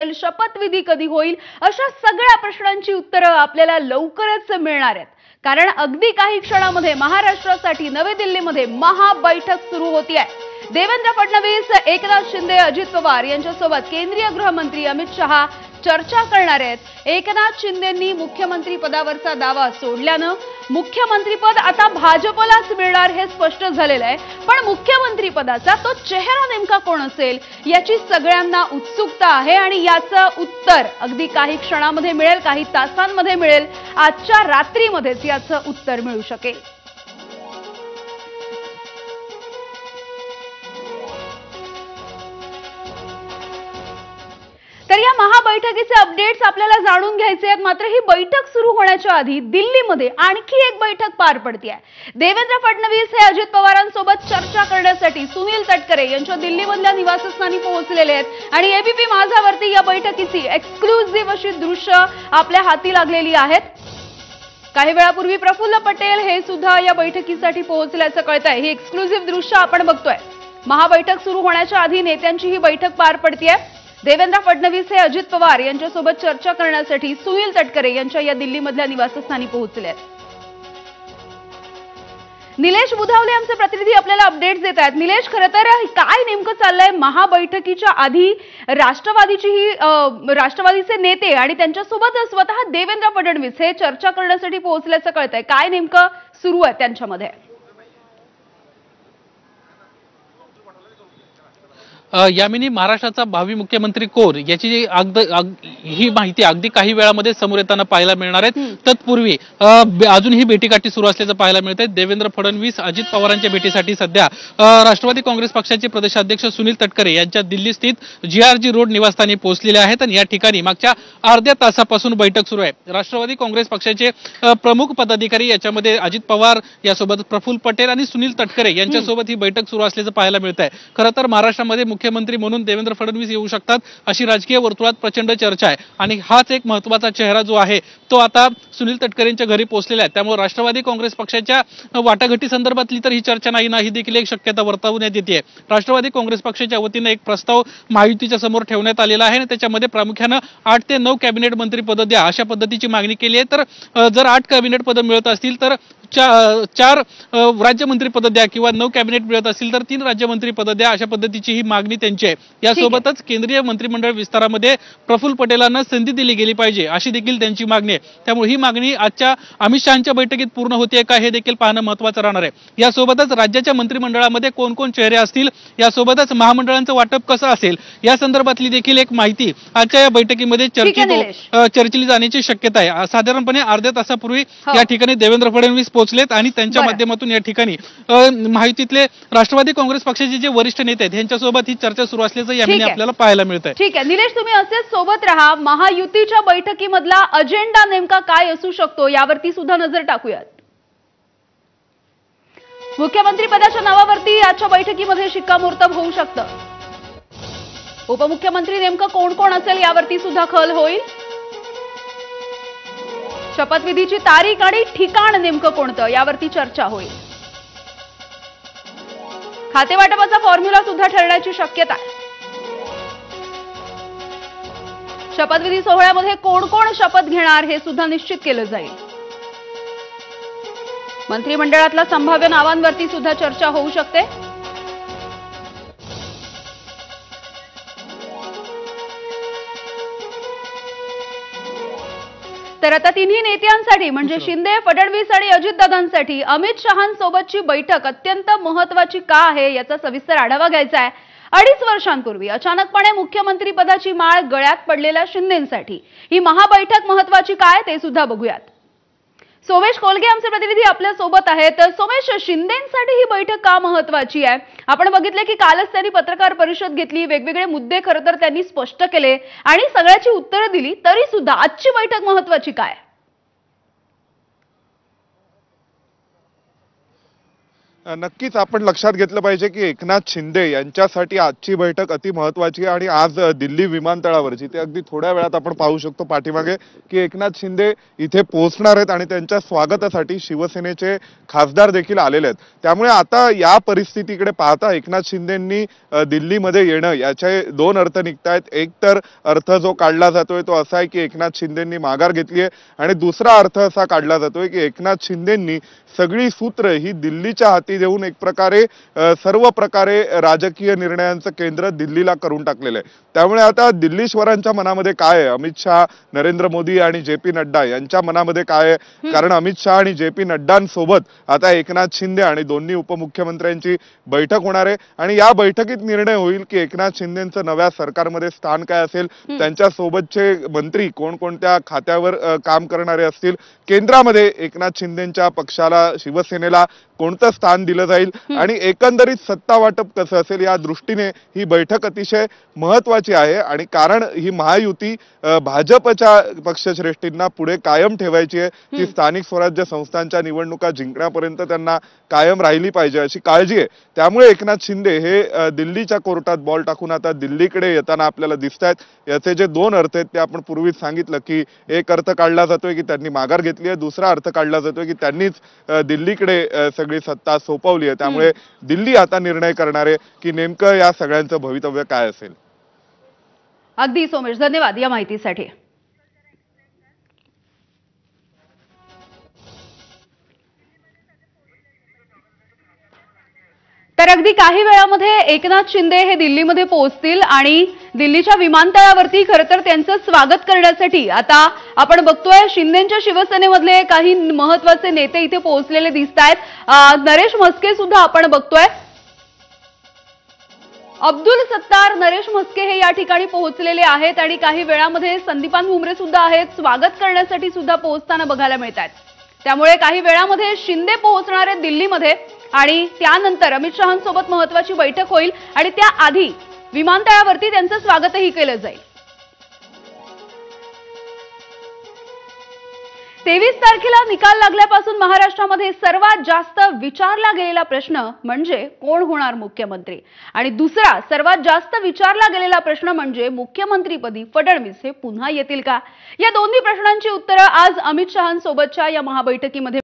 शपथविधी कधी होईल, अशा सगळ्या प्रश्नांची उत्तरं आपल्याला लवकरच मिळणार आहेत। कारण अगदी काही क्षणामध्ये महाराष्ट्रासाठी नवी दिल्लीमध्ये महाबैठक सुरू होतीये। देवेंद्र फडणवीस, एकनाथ शिंदे, अजित पवार यांच्यासोबत केंद्रीय गृहमंत्री अमित शहा चर्चा करणार आहेत। एकनाथ शिंदेंनी मुख्यमंत्री पदावरचा दावा सोडल्यानं मुख्यमंत्रीपद आता भाजपलाच मिळणार हे स्पष्ट झालेलं आहे। पण मुख्यमंत्री पदाचा तो चेहरा नेमका कोण असेल याची सगळ्यांना उत्सुकता आहे आणि याचं उत्तर अगदी काही क्षणामध्ये मिळेल, काही तासांमध्ये मिळेल। आजच्या रात्रीमध्येच याचं उत्तर मिळू शकेल। तर या महाबैठकीचे अपडेट्स आपल्याला जाणून घ्यायचे आहेत। मात्र ही बैठक सुरू होण्याच्या आधी दिल्लीमध्ये आणखी एक बैठक पार पडते आहे। देवेंद्र फडणवीस हे अजित पवारांसोबत चर्चा करण्यासाठी सुनील तटकरे यांच्या दिल्लीमधल्या निवासस्थानी पोहोचलेले आहेत आणि एबीपी माझावरती या बैठकीची एक्सक्लुझिव्ह अशी दृश्य आपल्या हाती लागलेली आहेत। काही वेळापूर्वी प्रफुल्ल पटेल हे सुद्धा या बैठकीसाठी पोहोचल्याचं कळतंय। ही एक्सक्लुझिव्ह दृश्य आपण बघतोय। महाबैठक सुरू होण्याच्या आधी नेत्यांची ही बैठक पार पडते आहे। देवेंद्र फडणवीस हे अजित पवार यांच्यासोबत चर्चा करण्यासाठी सुनील तटकरे यांच्या या दिल्लीमधल्या निवासस्थानी पोहोचले आहेत। निलेश बुधावले आमचे प्रतिनिधी आपल्याला अपडेट्स देत आहेत। निलेश, खरं तर काय नेमकं चाललंय महाबैठकीच्या आधी राष्ट्रवादीचे नेते आणि त्यांच्यासोबत स्वतः देवेंद्र फडणवीस हे चर्चा करण्यासाठी पोहोचल्याचं कळतंय। काय नेमकं सुरू आहे त्यांच्यामध्ये? यामिनी, महाराष्ट्राचा भावी मुख्यमंत्री कोण याची ही माहिती अगदी काही वेळामध्ये समोर येताना पाहायला मिळणार आहे। तत्पूर्वी अजूनही भेटीगाठी सुरू असल्याचं पाहायला मिळत आहे। देवेंद्र फडणवीस अजित पवारांच्या भेटीसाठी सध्या राष्ट्रवादी काँग्रेस पक्षाचे प्रदेशाध्यक्ष सुनील तटकरे यांच्या दिल्ली स्थित जीआरजी रोड निवासस्थानी पोहोचलेले आहेत आणि या ठिकाणी मागच्या अर्ध्या तासापासून बैठक सुरू आहे। राष्ट्रवादी काँग्रेस पक्षाचे प्रमुख पदाधिकारी याच्यामध्ये अजित पवार यासोबत प्रफुल्ल पटेल आणि सुनील तटकरे यांच्यासोबत ही बैठक सुरू असल्याचं पाहायला मिळत आहे। खरं तर महाराष्ट्रामध्ये मुख्यमंत्री म्हणून देवेंद्र फडणवीस येऊ शकतात अशी राजकीय वर्तुळात प्रचंड चर्चा आहे आणि हाच एक महत्त्वाचा चेहरा जो आहे तो आता सुनील तटकरेंच्या घरी पोहोचलेला आहे। त्यामुळे राष्ट्रवादी काँग्रेस पक्षाच्या वाटाघाटी संदर्भातली तर ही चर्चा नाही देखील एक शक्यता वर्तवण्यात येते। राष्ट्रवादी काँग्रेस पक्षाच्या वतीने एक प्रस्ताव महायुतीच्या समोर ठेवण्यात आलेला आहे आणि त्याच्यामध्ये प्रामुख्याने 8 ते 9 कॅबिनेट मंत्री पद द्या अशा पद्धतीची मागणी केली आहे। तर जर 8 कॅबिनेट पद मिळत असतील तर 4 राज्यमंत्री पद द्या किंवा 9 कॅबिनेट मिळत असतील तर 3 राज्यमंत्री पद द्या अशा पद्धतीची ही मागणी त्यांची आहे। यासोबतच केंद्रीय मंत्रिमंडळ विस्तारामध्ये प्रफुल्ल पटेलांना संधी दिली गेली पाहिजे अशी देखील त्यांची मागणी आहे। त्यामुळे ही मागणी आजच्या अमित शहांच्या बैठकीत पूर्ण होते का हे देखील पाहणं महत्त्वाचं राहणार आहे। यासोबतच राज्याच्या मंत्रिमंडळामध्ये कोण कोण चेहरे असतील, यासोबतच महामंडळांचं वाटप कसं असेल या संदर्भातली देखील एक माहिती आजच्या या बैठकीमध्ये चर्चेली जाण्याची शक्यता आहे। साधारणपणे अर्ध्या तासापूर्वी या ठिकाणी देवेंद्र फडणवीस पोहोचलेत आणि त्यांच्या माध्यमातून या ठिकाणी माहितीतले राष्ट्रवादी काँग्रेस पक्षाचे जे वरिष्ठ नेते आहेत यांच्यासोबत ही चर्चा सुरू असल्याचं यामध्ये आपल्याला पाहायला मिळतंय। ठीक आहे निलेश, तुम्ही असेच सोबत राहा। महायुतीच्या बैठकीमधला अजेंडा नेमका काय असू शकतो यावरती सुद्धा नजर टाकूयात। मुख्यमंत्री पदाच्या नावावरती आजच्या बैठकीमध्ये शिक्कामोर्तब होऊ शकतं। उपमुख्यमंत्री नेमकं कोण कोण असेल यावरती सुद्धा खल होईल। शपथविधीची तारीख आणि ठिकाण नेमकं कोणतं यावरती चर्चा होईल। खातेवाटपाचा फॉर्म्युला सुद्धा ठरण्याची शक्यता आहे। शपथविधी सोहळ्यामध्ये कोण कोण शपथ घेणार हे सुद्धा निश्चित केलं जाईल। मंत्रिमंडळातल्या संभाव्य नावांवरती सुद्धा चर्चा होऊ शकते। तर आता तिन्ही नेत्यांसाठी म्हणजे शिंदे, फडणवीस आणि अजितदादांसाठी अमित शहांसोबतची बैठक अत्यंत महत्त्वाची का आहे याचा सविस्तर आढावा घ्यायचा आहे। 2.5 वर्षांपूर्वी अचानकपणे मुख्यमंत्री पदाची माळ गळ्यात पडलेल्या शिंदेंसाठी ही महाबैठक महत्त्वाची काय ते सुद्धा बघूयात। सोमेश कोलगे आमचे प्रतिनिधी आपल्या सोबत आहेत। सोमेश, शिंदेंसाठी ही बैठक का महत्त्वाची आहे? आपण बघितले की कालच त्यांनी पत्रकार परिषद घेतली, वेगवेगळे मुद्दे खरं तर त्यांनी स्पष्ट केले आणि सगळ्याची उत्तरं दिली, तरी सुद्धा आजची बैठक महत्त्वाची काय? नक्कीच आपण लक्षात घेतलं पाहिजे की एकनाथ शिंदे यांच्यासाठी आजची बैठक अति महत्वाची आहे आणि आज दिल्ली विमानतळावर जिथे अगदी थोड्या वेळात आपण पाहू शकतो पाठीमागे की एकनाथ शिंदे इथे पोहोचणार आहेत आणि त्यांच्या स्वागतासाठी शिवसेनेचे खासदार देखील आलेले आहेत। त्यामुळे आता या परिस्थितीकडे पाहता एकनाथ शिंदेंनी दिल्लीमध्ये येणं याचे दोन अर्थ निघतायत। एक तर अर्थ जो काढला जातोय तो असा आहे की एकनाथ शिंदेंनी माघार घेतली आहे आणि दुसरा अर्थ असा काढला जातोय की एकनाथ शिंदेंनी सगळी सूत्र ही दिल्लीच्या हाती देऊन एक प्रकारे सर्व प्रकारे राजकीय निर्णयांचं केंद्र दिल्लीला करून टाकलेलं आहे। त्यामुळे आता दिल्लीश्वरांच्या मनामध्ये काय आहे, अमित शहा, नरेंद्र मोदी आणि जे.पी. नड्डा यांच्या मनामध्ये काय आहे, कारण अमित शहा आणि जे.पी. नड्डांसोबत आता एकनाथ शिंदे आणि दोन्ही उपमुख्यमंत्र्यांची बैठक होणार आहे आणि या बैठकीत निर्णय होईल की एकनाथ शिंदेंचं नव्या सरकारमध्ये स्थान काय असेल, त्यांच्या सोबतचे मंत्री कोणकोणत्या खात्यावर काम करणारे असतील, केंद्रामध्ये एकनाथ शिंदेंच्या पक्षाला शिवसेनेला कोणतं स्थान दिलं जाईल आणि एकंदरीत सत्ता वाटप कसं असेल या दृष्टीने ही बैठक अतिशय महत्वाची आहे। आणि कारण ही महायुती भाजपच्या पक्षश्रेष्ठींना पुढे कायम ठेवायची आहे, ती स्थानिक स्वराज्य संस्थांच्या निवडणुका जिंकण्यापर्यंत त्यांना कायम राहिली पाहिजे अशी काळजी आहे। त्यामुळे एकनाथ शिंदे हे दिल्लीच्या कोर्टात बॉल टाकून आता दिल्लीकडे येताना आपल्याला दिसत आहेत। याचे जे दोन अर्थ आहेत ते आपण पूर्वीच सांगितलं की एक अर्थ काढला जातोय की त्यांनी माघार घेतली आहे, दुसरा अर्थ काढला जातोय की त्यांनीच दिल्लीकडे सगळी सत्ता सोपवली आहे। त्यामुळे दिल्ली आता निर्णय करणार आहे की नेमकं या सगळ्यांचं भवितव्य काय असेल। अगदी सोमेश, धन्यवाद या माहितीसाठी। तर अगदी काही वेळामध्ये एकनाथ शिंदे हे दिल्लीमध्ये पोहोचतील आणि दिल्लीच्या विमानतळावरती खरं तर त्यांचं स्वागत करण्यासाठी आता आपण बघतोय शिंदेच्या शिवसेनेमधले काही महत्त्वाचे नेते इथे पोहोचलेले दिसत आहेत। नरेश म्हस्के सुद्धा आपण बघतोय, अब्दुल सत्तार, नरेश म्हस्के हे या ठिकाणी पोहोचलेले आहेत आणि काही वेळामध्ये संदीपान भुमरे सुद्धा आहेत, स्वागत करण्यासाठी सुद्धा पोहोचताना बघायला मिळत आहेत। त्यामुळे काही वेळामध्ये शिंदे पोहोचणार आहेत दिल्लीमध्ये आणि त्यानंतर अमित शहांसोबत महत्त्वाची बैठक होईल आणि त्याआधी विमानतळावरती त्यांचं स्वागतही केलं जाईल। 23 तारखेला निकाल लागल्यापासून महाराष्ट्रामध्ये सर्वात जास्त विचारला गेलेला प्रश्न म्हणजे कोण होणार मुख्यमंत्री आणि दुसरा सर्वात जास्त विचारला गेलेला प्रश्न म्हणजे मुख्यमंत्रीपदी फडणवीस हे पुन्हा येतील का। या दोन्ही प्रश्नांची उत्तरं आज अमित शहांसोबतच्या या महाबैठकीमध्ये